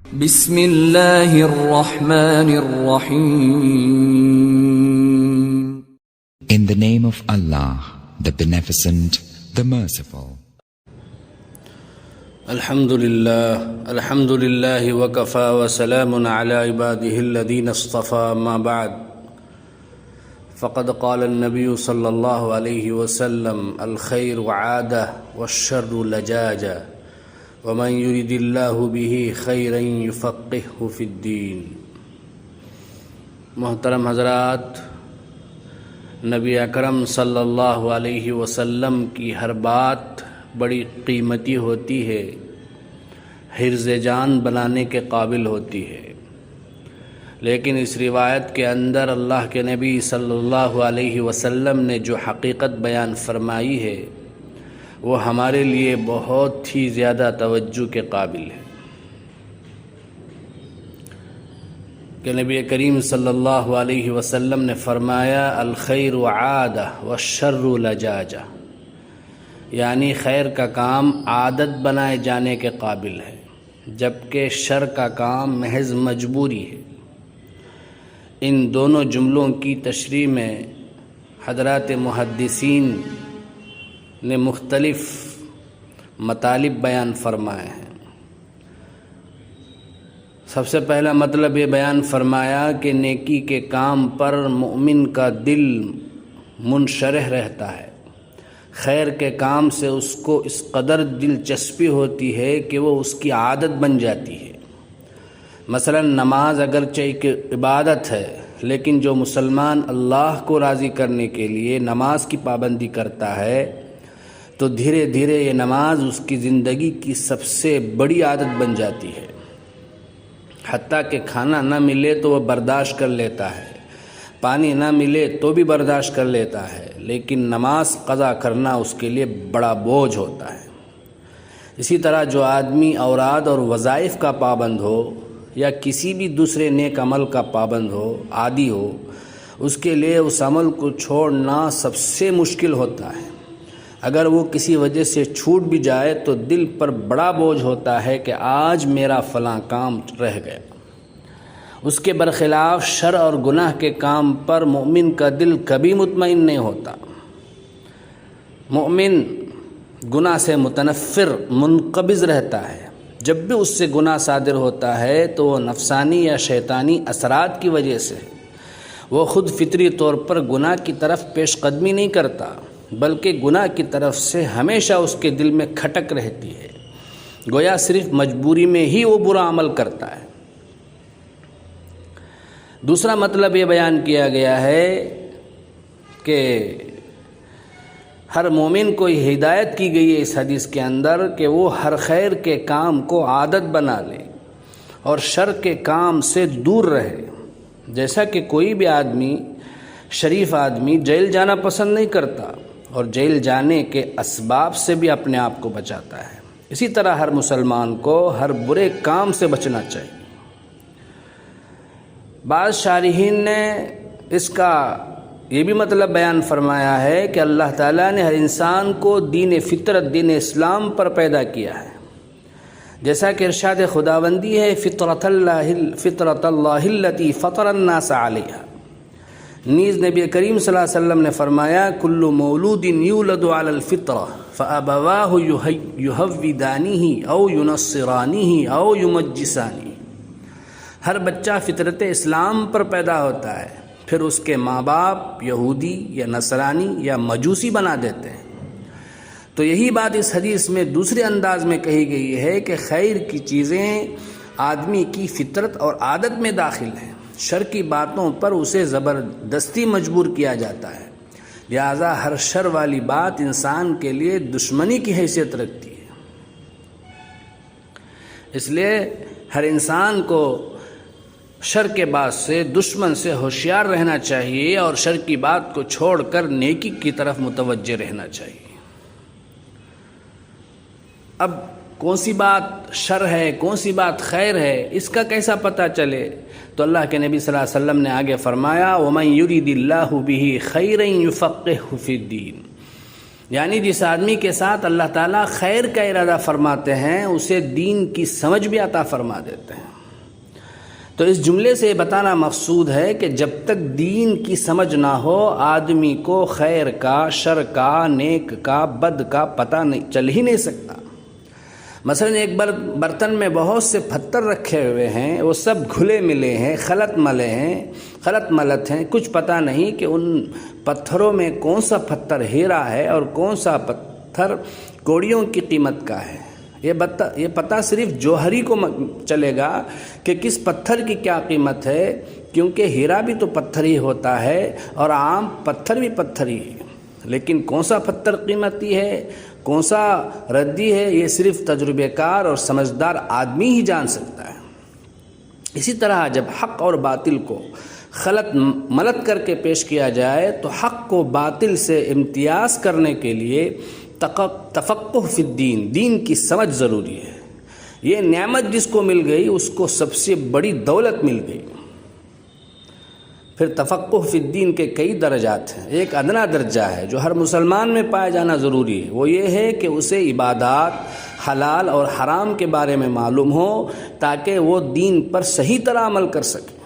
بسم اللہ الرحمن الرحیم. In the name of Allah, the Beneficent, the Merciful. الحمد للہ وکفا وسلام علی عباده الذین اصطفى ما بعد فقد قال النبی صلی اللہ علیہ وسلم الخیر عادہ والشر لجاجہ ومن يرد اللہ به خیرا یفقهه فی الدین. محترم حضرات، نبی اکرم صلی اللہ علیہ وسلم کی ہر بات بڑی قیمتی ہوتی ہے، حرز جان بنانے کے قابل ہوتی ہے، لیکن اس روایت کے اندر اللہ کے نبی صلی اللہ علیہ وسلم نے جو حقیقت بیان فرمائی ہے وہ ہمارے لیے بہت ہی زیادہ توجہ کے قابل ہے کہ نبی کریم صلی اللہ علیہ وسلم نے فرمایا الخیر عادہ والشر لجاجہ، یعنی خیر کا کام عادت بنائے جانے کے قابل ہے جبکہ شر کا کام محض مجبوری ہے. ان دونوں جملوں کی تشریح میں حضرات محدثین نے مختلف مطالب بیان فرمائے ہیں. سب سے پہلا مطلب یہ بیان فرمایا کہ نیکی کے کام پر مومن کا دل منشرح رہتا ہے، خیر کے کام سے اس کو اس قدر دلچسپی ہوتی ہے کہ وہ اس کی عادت بن جاتی ہے. مثلا نماز اگرچہ ایک عبادت ہے، لیکن جو مسلمان اللہ کو راضی کرنے کے لیے نماز کی پابندی کرتا ہے تو دھیرے دھیرے یہ نماز اس کی زندگی کی سب سے بڑی عادت بن جاتی ہے. حتیٰ کہ کھانا نہ ملے تو وہ برداشت کر لیتا ہے، پانی نہ ملے تو بھی برداشت کر لیتا ہے، لیکن نماز قضا کرنا اس کے لیے بڑا بوجھ ہوتا ہے. اسی طرح جو آدمی اوراد اور وظائف کا پابند ہو یا کسی بھی دوسرے نیک عمل کا پابند ہو، عادی ہو، اس کے لیے اس عمل کو چھوڑنا سب سے مشکل ہوتا ہے. اگر وہ کسی وجہ سے چھوٹ بھی جائے تو دل پر بڑا بوجھ ہوتا ہے کہ آج میرا فلاں کام رہ گیا. اس کے برخلاف شر اور گناہ کے کام پر مومن کا دل کبھی مطمئن نہیں ہوتا. مومن گناہ سے متنفر منقبض رہتا ہے. جب بھی اس سے گناہ صادر ہوتا ہے تو وہ نفسانی یا شیطانی اثرات کی وجہ سے، وہ خود فطری طور پر گناہ کی طرف پیش قدمی نہیں کرتا، بلکہ گناہ کی طرف سے ہمیشہ اس کے دل میں کھٹک رہتی ہے، گویا صرف مجبوری میں ہی وہ برا عمل کرتا ہے. دوسرا مطلب یہ بیان کیا گیا ہے کہ ہر مومن کو یہ ہدایت کی گئی ہے اس حدیث کے اندر کہ وہ ہر خیر کے کام کو عادت بنا لے اور شر کے کام سے دور رہے. جیسا کہ کوئی بھی آدمی، شریف آدمی جیل جانا پسند نہیں کرتا اور جیل جانے کے اسباب سے بھی اپنے آپ کو بچاتا ہے، اسی طرح ہر مسلمان کو ہر برے کام سے بچنا چاہیے. بعض شارحین نے اس کا یہ بھی مطلب بیان فرمایا ہے کہ اللہ تعالیٰ نے ہر انسان کو دین فطرت، دین اسلام پر پیدا کیا ہے، جیسا کہ ارشاد خداوندی ہے فطرت اللہ التی فطر الناس علیہا. نیز نبی کریم صلی اللہ علیہ وسلم نے فرمایا کل مولود یولد علی الفطرہ فابواہ یہودانہ او ینصرانہ او یمجسانہ. ہر بچہ فطرت اسلام پر پیدا ہوتا ہے، پھر اس کے ماں باپ یہودی یا نصرانی یا مجوسی بنا دیتے ہیں. تو یہی بات اس حدیث میں دوسرے انداز میں کہی گئی ہے کہ خیر کی چیزیں آدمی کی فطرت اور عادت میں داخل ہیں، شر کی باتوں پر اسے زبردستی مجبور کیا جاتا ہے، لہذا ہر شر والی بات انسان کے لیے دشمنی کی حیثیت رکھتی ہے. اس لیے ہر انسان کو شر کے بات سے، دشمن سے ہوشیار رہنا چاہیے اور شر کی بات کو چھوڑ کر نیکی کی طرف متوجہ رہنا چاہیے. اب کون سی بات شر ہے، کون سی بات خیر ہے، اس کا کیسا پتہ چلے؟ تو اللہ کے نبی صلی اللہ علیہ وسلم نے آگے فرمایا وَمَن يُرِدِ اللَّهُ بِهِ خَيْرًا يُفَقِّهْهُ فِي الدِّينِ. یعنی جس آدمی کے ساتھ اللہ تعالیٰ خیر کا ارادہ فرماتے ہیں اسے دین کی سمجھ بھی عطا فرما دیتے ہیں۔ تو اس جملے سے یہ بتانا مقصود ہے کہ جب تک دین کی سمجھ نہ ہو آدمی کو خیر کا، شر کا، نیک کا، بد کا پتہ نہیں چل ہی نہیں سکتا۔ مثلا ایک برتن میں بہت سے پتھر رکھے ہوئے ہیں، وہ سب گھلے ملے ہیں، خلط ملت ہیں، کچھ پتہ نہیں کہ ان پتھروں میں کون سا پتھر ہیرا ہے اور کون سا پتھر کوڑیوں کی قیمت کا ہے۔ یہ پتہ صرف جوہری کو چلے گا کہ کس پتھر کی کیا قیمت ہے، کیونکہ ہیرا بھی تو پتھر ہی ہوتا ہے اور عام پتھر بھی پتھر ہی ہے، لیکن کون سا پتھر قیمتی ہے، کون سا ردی ہے، یہ صرف تجربے کار اور سمجھدار آدمی ہی جان سکتا ہے۔ اسی طرح جب حق اور باطل کو خلط ملت کر کے پیش کیا جائے تو حق کو باطل سے امتیاز کرنے کے لیے تفقہ فی الدین، دین کی سمجھ ضروری ہے۔ یہ نعمت جس کو مل گئی اس کو سب سے بڑی دولت مل گئی۔ پھر تفقہ فی الدین کے کئی درجات ہیں۔ ایک ادنا درجہ ہے جو ہر مسلمان میں پایا جانا ضروری ہے، وہ یہ ہے کہ اسے عبادات، حلال اور حرام کے بارے میں معلوم ہو تاکہ وہ دین پر صحیح طرح عمل کر سکے۔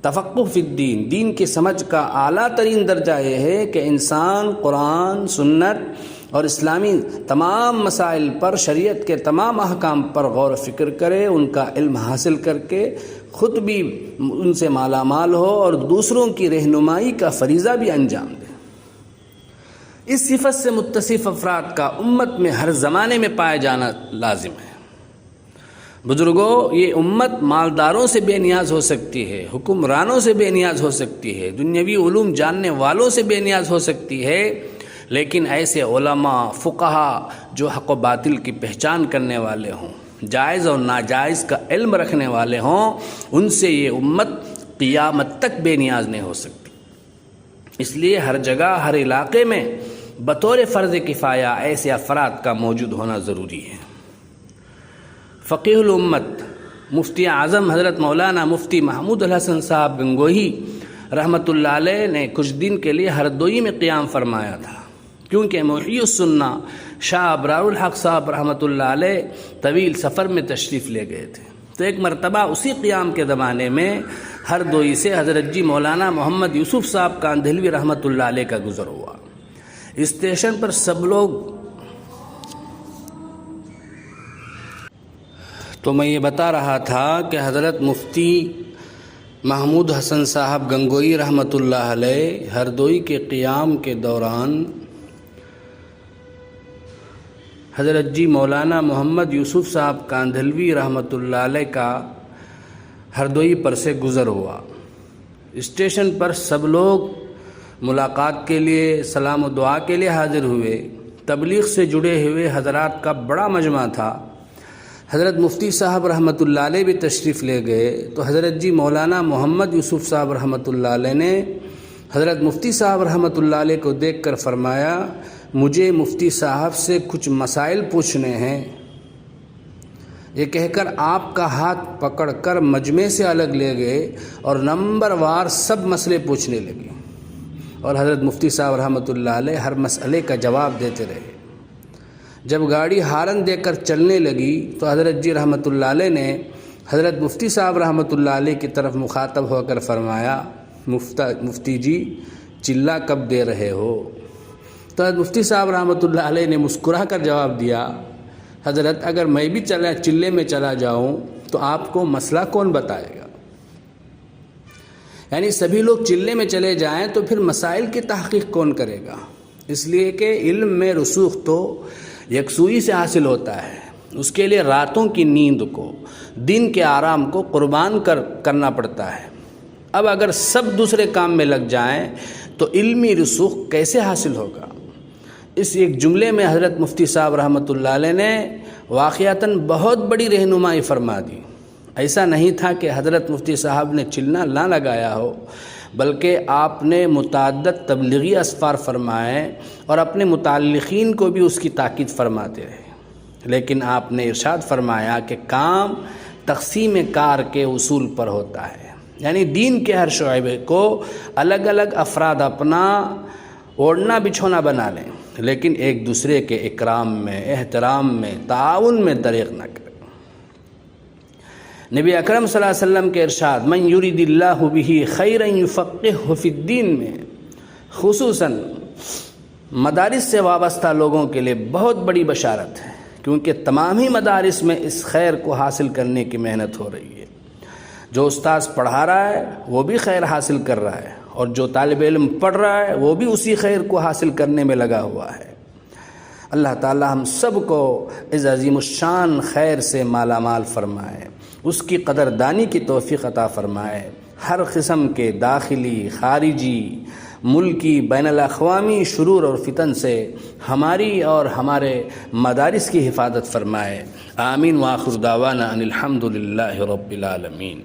تفقہ فی الدین، دین کی سمجھ کا اعلیٰ ترین درجہ یہ ہے کہ انسان قرآن، سنت اور اسلامی تمام مسائل پر، شریعت کے تمام احکام پر غور و فکر کرے، ان کا علم حاصل کر کے خود بھی ان سے مالا مال ہو اور دوسروں کی رہنمائی کا فریضہ بھی انجام دے۔ اس صفت سے متصف افراد کا امت میں ہر زمانے میں پایا جانا لازم ہے۔ بزرگوں، یہ امت مالداروں سے بے نیاز ہو سکتی ہے، حکمرانوں سے بے نیاز ہو سکتی ہے، دنیاوی علوم جاننے والوں سے بے نیاز ہو سکتی ہے، لیکن ایسے علماء، فقہا جو حق و باطل کی پہچان کرنے والے ہوں، جائز اور ناجائز کا علم رکھنے والے ہوں، ان سے یہ امت قیامت تک بے نیاز نہیں ہو سکتی۔ اس لیے ہر جگہ، ہر علاقے میں بطور فرض کفایہ ایسے افراد کا موجود ہونا ضروری ہے۔ فقیہ الامت مفتی اعظم حضرت مولانا مفتی محمود الحسن صاحب گنگوہی رحمۃ اللہ علیہ نے کچھ دن کے لیے ہردوئی میں قیام فرمایا تھا، کیونکہ محیی السنہ شاہ ابرار الحق صاحب رحمۃ اللہ علیہ طویل سفر میں تشریف لے گئے تھے، تو ایک مرتبہ اسی قیام کے زمانے میں ہردوئی سے حضرت جی مولانا محمد یوسف صاحب کاندھلوی رحمۃ اللہ علیہ کا گزر ہوا۔ اسٹیشن پر سب لوگ، تو میں یہ بتا رہا تھا کہ حضرت مفتی محمود حسن صاحب گنگوئی رحمۃ اللہ علیہ ہردوئی کے قیام کے دوران حضرت جی مولانا محمد یوسف صاحب کاندھلوی رحمۃ اللہ علیہ کا ہردوئی پر سے گزر ہوا۔ اسٹیشن پر سب لوگ ملاقات کے لیے، سلام و دعا کے لیے حاضر ہوئے۔ تبلیغ سے جڑے ہوئے حضرات کا بڑا مجمع تھا۔ حضرت مفتی صاحب رحمۃ اللہ علیہ بھی تشریف لے گئے، تو حضرت جی مولانا محمد یوسف صاحب رحمۃ اللہ علیہ نے حضرت مفتی صاحب رحمۃ اللہ علیہ کو دیکھ کر فرمایا، مجھے مفتی صاحب سے کچھ مسائل پوچھنے ہیں۔ یہ کہہ کر آپ کا ہاتھ پکڑ کر مجمع سے الگ لے گئے اور نمبر وار سب مسئلے پوچھنے لگے، اور حضرت مفتی صاحب رحمۃ اللہ علیہ ہر مسئلے کا جواب دیتے رہے۔ جب گاڑی ہارن دے کر چلنے لگی تو حضرت جی رحمۃ اللہ علیہ نے حضرت مفتی صاحب رحمۃ اللہ علیہ کی طرف مخاطب ہو کر فرمایا، مفتی جی چلہ کب دے رہے ہو؟ تو حضرت مفتی صاحب رحمۃ اللہ علیہ نے مسکرا کر جواب دیا، حضرت اگر میں بھی چلے میں چلا جاؤں تو آپ کو مسئلہ کون بتائے گا؟ یعنی سبھی لوگ چلے میں چلے جائیں تو پھر مسائل کی تحقیق کون کرے گا؟ اس لیے کہ علم میں رسوخ تو یکسوئی سے حاصل ہوتا ہے، اس کے لیے راتوں کی نیند کو، دن کے آرام کو قربان کرنا پڑتا ہے۔ اب اگر سب دوسرے کام میں لگ جائیں تو علمی رسوخ کیسے حاصل ہوگا؟ اس ایک جملے میں حضرت مفتی صاحب رحمۃ اللہ علیہ نے واقعتاً بہت بڑی رہنمائی فرما دی۔ ایسا نہیں تھا کہ حضرت مفتی صاحب نے چلنا نہ لگایا ہو، بلکہ آپ نے متعدد تبلیغی اسفار فرمائے اور اپنے متعلقین کو بھی اس کی تاکید فرماتے رہے، لیکن آپ نے ارشاد فرمایا کہ کام تقسیم کار کے اصول پر ہوتا ہے، یعنی دین کے ہر شعبے کو الگ الگ افراد اپنا اوڑھنا بچھونا بنا لیں، لیکن ایک دوسرے کے اکرام میں، احترام میں، تعاون میں دریغ نہ کریں۔ نبی اکرم صلی اللہ علیہ وسلم کے ارشاد من یرید اللہ بہ خیرا یفقہہ فی الدین میں خصوصاً مدارس سے وابستہ لوگوں کے لیے بہت بڑی بشارت ہے، کیونکہ تمام ہی مدارس میں اس خیر کو حاصل کرنے کی محنت ہو رہی ہے۔ جو استاذ پڑھا رہا ہے وہ بھی خیر حاصل کر رہا ہے، اور جو طالب علم پڑھ رہا ہے وہ بھی اسی خیر کو حاصل کرنے میں لگا ہوا ہے۔ اللہ تعالی ہم سب کو اس عظیم الشان خیر سے مالا مال فرمائے، اس کی قدردانی کی توفیق عطا فرمائے، ہر قسم کے داخلی، خارجی، ملکی، بین الاقوامی شرور اور فتن سے ہماری اور ہمارے مدارس کی حفاظت فرمائے۔ آمین۔ وآخر دعوانا ان الحمد للہ رب العالمین۔